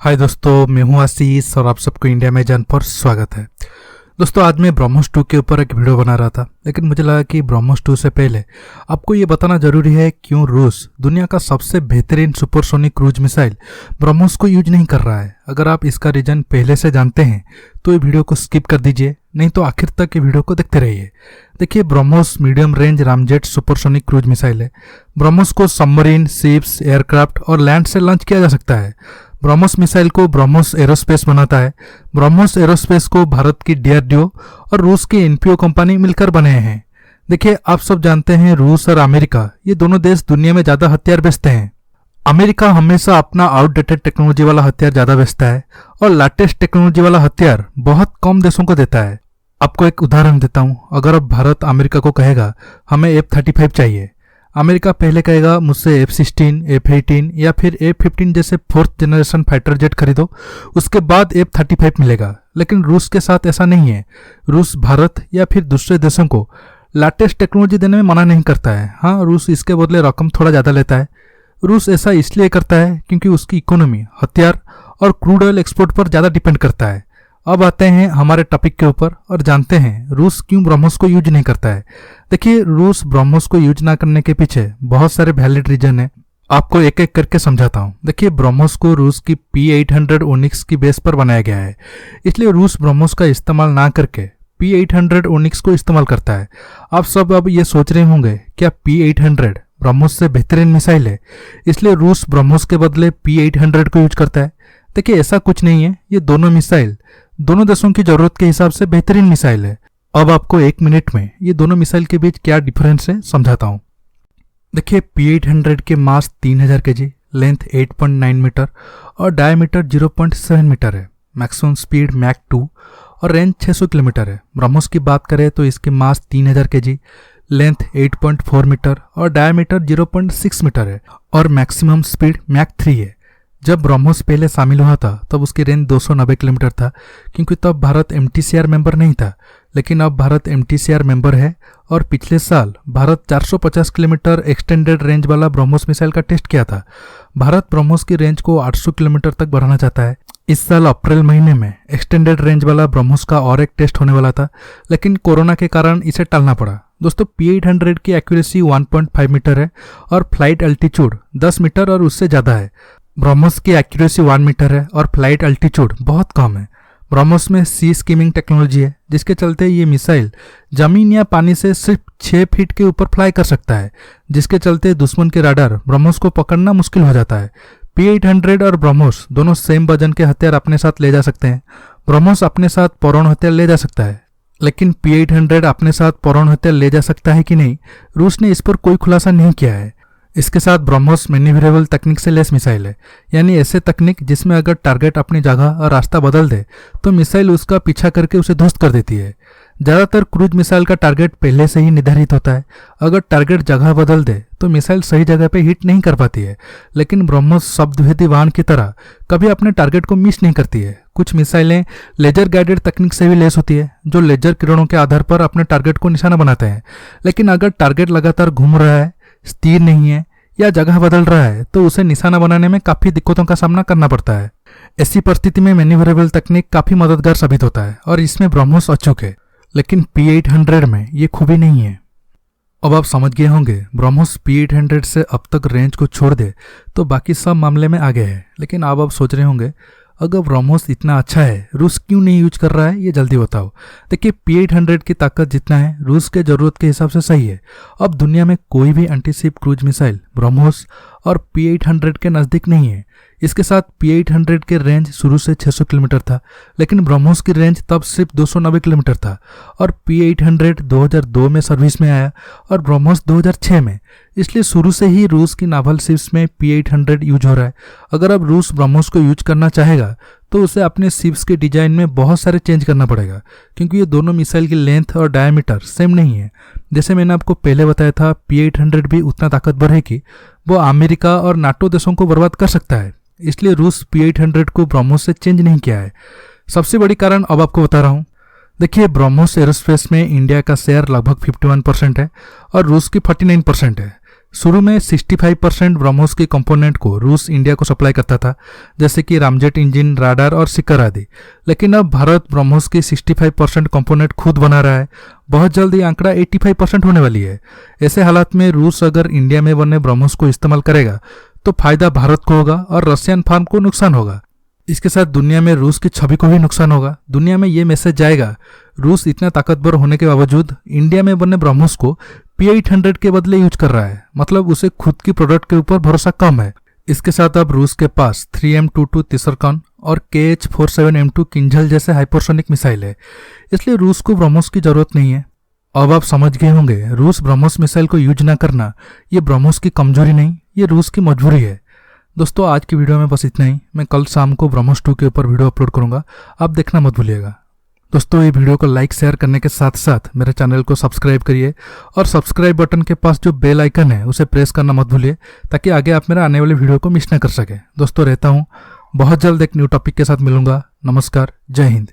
हाय दोस्तों, मैं हूं आशीष और आप सबको इंडिया में जान पर स्वागत है। दोस्तों, आज मैं ब्रह्मोस 2 के ऊपर एक वीडियो बना रहा था, लेकिन मुझे लगा कि ब्रह्मोस 2 से पहले आपको ये बताना जरूरी है क्यों रूस दुनिया का सबसे बेहतरीन सुपरसोनिक क्रूज मिसाइल ब्रह्मोस को यूज नहीं कर रहा है। अगर आप इसका रीजन पहले से जानते हैं तो ये वीडियो को स्किप कर दीजिए, नहीं तो आखिर तक ये वीडियो को देखते रहिए। देखिए, BrahMos medium range ramjet supersonic cruise missile है। ब्रह्मोस को सबमरीन, शिप्स, एयरक्राफ्ट और लैंड से लॉन्च किया जा सकता है। ब्रह्मोस मिसाइल को ब्रह्मोस एरोस्पेस बनाता है। ब्रह्मोस एरोस्पेस को भारत की डीआरडीओ और रूस की एनपीओ कंपनी मिलकर बने हैं। देखिए, आप सब जानते हैं रूस और अमेरिका ये दोनों देश दुनिया में ज्यादा हथियार बेचते हैं। अमेरिका हमेशा अपना आउटडेटेड टेक्नोलॉजी वाला हथियार ज्यादा बेचता है और लेटेस्ट टेक्नोलॉजी वाला हथियार बहुत कम देशों को देता है। आपको एक उदाहरण देता हूं। अगर अब भारत अमेरिका को कहेगा हमें F-35 चाहिए, अमेरिका पहले कहेगा मुझसे F-16, F-18 या फिर F-15 जैसे 4th जनरेशन फाइटर जेट खरीदो, उसके बाद F-35 मिलेगा। लेकिन रूस के साथ ऐसा नहीं है। रूस भारत या फिर दूसरे देशों को लेटेस्ट टेक्नोलॉजी देने में मना नहीं करता है। हाँ, रूस इसके बदले रकम थोड़ा ज़्यादा लेता है। रूस ऐसा इसलिए करता है क्योंकि उसकी इकोनॉमी हथियार और क्रूड ऑयल एक्सपोर्ट पर ज़्यादा डिपेंड करता है। अब आते हैं हमारे टॉपिक के ऊपर और जानते हैं रूस क्यों ब्रह्मोस को यूज नहीं करता है। देखिए, रूस ब्रह्मोस को यूज ना करने के पीछे बहुत सारे वैलिड रीजन है। आपको एक एक करके समझाता हूँ। देखिए, ब्रह्मोस को रूस की P-800 ओनिक्स की बेस पर बनाया गया है, इसलिए रूस ब्रह्मोस का इस्तेमाल ना करके P-800 ओनिक्स को इस्तेमाल करता है। आप सब अब ये सोच रहे होंगे क्या P-800 ब्रह्मोस से बेहतरीन मिसाइल है, इसलिए रूस ब्रह्मोस के बदले P-800 को यूज करता है। देखिए, ऐसा कुछ नहीं है। ये दोनों मिसाइल दोनों देशों की जरूरत के हिसाब से बेहतरीन मिसाइल है। अब आपको 1 मिनट में ये दोनों मिसाइल के बीच क्या डिफरेंस है समझाता हूँ। देखिए, P-800 के मास 3000 kg, लेंथ 8.9 मीटर और डायमीटर 0.7 मीटर है। मैक्सिमम स्पीड मैक 2 और रेंज 600 किलोमीटर है। ब्रह्मोस की बात करें तो इसके मास 3000 kg, लेंथ 8.4 मीटर और डायमीटर 0.6 मीटर है और मैक्सिमम स्पीड मैक 3 है। जब ब्रह्मोस पहले शामिल हुआ था तब उसकी रेंज 290 किलोमीटर था, क्योंकि तब भारत MTCR मेंबर नहीं था। लेकिन अब भारत MTCR मेंबर है और पिछले साल भारत 450 किलोमीटर एक्सटेंडेड रेंज वाला ब्रह्मोस मिसाइल का टेस्ट किया था। भारत ब्रह्मोस की रेंज को 800 किलोमीटर तक बढ़ाना चाहता है। इस साल अप्रैल महीने में एक्सटेंडेड रेंज वाला ब्रह्मोस का और एक टेस्ट होने वाला था, लेकिन कोरोना के कारण इसे टालना पड़ा। दोस्तों, P-800 की एक्यूरेसी 1.5 मीटर है और फ्लाइट अल्टीट्यूड 10 मीटर और उससे ज़्यादा है। ब्रह्मोस की एक्यूरेसी 1 मीटर है और फ्लाइट अल्टीट्यूड बहुत कम है। ब्रह्मोस में सी स्कीमिंग टेक्नोलॉजी है, जिसके चलते ये मिसाइल जमीन या पानी से सिर्फ 6 फीट के ऊपर फ्लाई कर सकता है, जिसके चलते दुश्मन के राडार ब्रह्मोस को पकड़ना मुश्किल हो जाता है। P-800 और ब्रह्मोस दोनों सेम वजन के हथियार अपने साथ ले जा सकते हैं। ब्रह्मोस अपने साथ परमाणु हथियार ले जा सकता है, लेकिन P-800 अपने साथ परमाणु हथियार ले जा सकता है कि नहीं, रूस ने इस पर कोई खुलासा नहीं किया है। इसके साथ ब्रह्मोस मैन्यूवरेबल तकनीक से लेस मिसाइल है, यानी ऐसे तकनीक जिसमें अगर टारगेट अपनी जगह और रास्ता बदल दे तो मिसाइल उसका पीछा करके उसे ध्वस्त कर देती है। ज़्यादातर क्रूज मिसाइल का टारगेट पहले से ही निर्धारित होता है। अगर टारगेट जगह बदल दे तो मिसाइल सही जगह पे हिट नहीं कर पाती है। लेकिन ब्रह्मोस शब्दभेदी वाहन की तरह कभी अपने टारगेट को मिस नहीं करती है। कुछ मिसाइलें लेजर गाइडेड तकनीक से भी लेस होती है, जो लेजर किरणों के आधार पर अपने टारगेट को निशाना बनाते हैं। लेकिन अगर टारगेट लगातार घूम रहा है, स्थिर नहीं है या जगह बदल रहा है तो उसे निशाना बनाने में काफ़ी दिक्कतों का सामना करना पड़ता है। ऐसी परिस्थिति में मैन्यूवरेबल तकनीक काफ़ी मददगार साबित होता है और इसमें ब्रह्मोस अचूक है। लेकिन P-800 में ये खूबी नहीं है। अब आप समझ गए होंगे ब्रह्मोस P-800 से अब तक रेंज को छोड़ दे तो बाकी सब मामले में आगे है। लेकिन अब आप सोच रहे होंगे अगर ब्रह्मोस इतना अच्छा है, रूस क्यों नहीं यूज कर रहा है, ये जल्दी बताओ। देखिए, P-800 की ताकत जितना है रूस के जरूरत के हिसाब से सही है। अब दुनिया में कोई भी एंटीशिप क्रूज मिसाइल ब्रह्मोस और P-800 के नज़दीक नहीं है। इसके साथ P-800 के रेंज शुरू से 600 किलोमीटर था, लेकिन ब्रह्मोस की रेंज तब सिर्फ 290 किलोमीटर था और P-800 2002 में सर्विस में आया और ब्रह्मोस 2006 में। इसलिए शुरू से ही रूस की नावल शिप्स में P-800 यूज हो रहा है। अगर अब रूस ब्रह्मोस को यूज करना चाहेगा तो उसे अपने शिप्स के डिजाइन में बहुत सारे चेंज करना पड़ेगा, क्योंकि ये दोनों मिसाइल की लेंथ और डायमीटर सेम नहीं है। जैसे मैंने आपको पहले बताया था, P-800 भी उतना ताकतवर है कि वो अमेरिका और नाटो देशों को बर्बाद कर सकता है। इसलिए रूस P-800 को ब्रह्मोस से चेंज नहीं किया है। सबसे बड़ी कारण अब आपको बता रहा हूँ। देखिए, ब्रह्मोस एरोस्पेस में इंडिया का शेयर लगभग 51% है और रूस की 49% है। शुरू में 65% ब्रह्मोस के कंपोनेंट को रूस इंडिया को सप्लाई करता था, जैसे कि रामजेट इंजन, राडार और सिकर आदि। लेकिन अब भारत ब्रह्मोस की 65% कंपोनेंट खुद बना रहा है। बहुत जल्द ये आंकड़ा 85% होने वाली है। ऐसे हालात में रूस अगर इंडिया में बने ब्रह्मोस को इस्तेमाल करेगा तो फायदा भारत को होगा और रशियन फार्म को नुकसान होगा। इसके साथ दुनिया में रूस की छवि को भी नुकसान होगा। दुनिया में ये मैसेज जाएगा, रूस इतना ताकतवर होने के बावजूद इंडिया में बने ब्रह्मोस को P800 के बदले यूज कर रहा है, मतलब उसे खुद की प्रोडक्ट के ऊपर भरोसा कम है। इसके साथ अब रूस के पास 3M22 तिसरकॉन और KH-47M2 किंझल जैसे हाइपरसोनिक मिसाइल है, इसलिए रूस को ब्रह्मोस की जरूरत नहीं है। अब आप समझ गए होंगे, रूस ब्रह्मोस मिसाइल को यूज ना करना ये ब्रह्मोस की कमजोरी नहीं, ये रूस की मजबूरी है। दोस्तों, आज की वीडियो में बस इतना ही। मैं कल शाम को ब्रह्मोस 2 के ऊपर वीडियो अपलोड करूंगा, आप देखना मत भूलिएगा। दोस्तों, ये वीडियो को लाइक शेयर करने के साथ साथ मेरे चैनल को सब्सक्राइब करिए और सब्सक्राइब बटन के पास जो बेल आइकन है उसे प्रेस करना मत भूलिए, ताकि आगे आप मेरे आने वाले वीडियो को मिस ना कर सके। दोस्तों, रहता हूँ, बहुत जल्द एक न्यू टॉपिक के साथ मिलूंगा। नमस्कार, जय हिंद।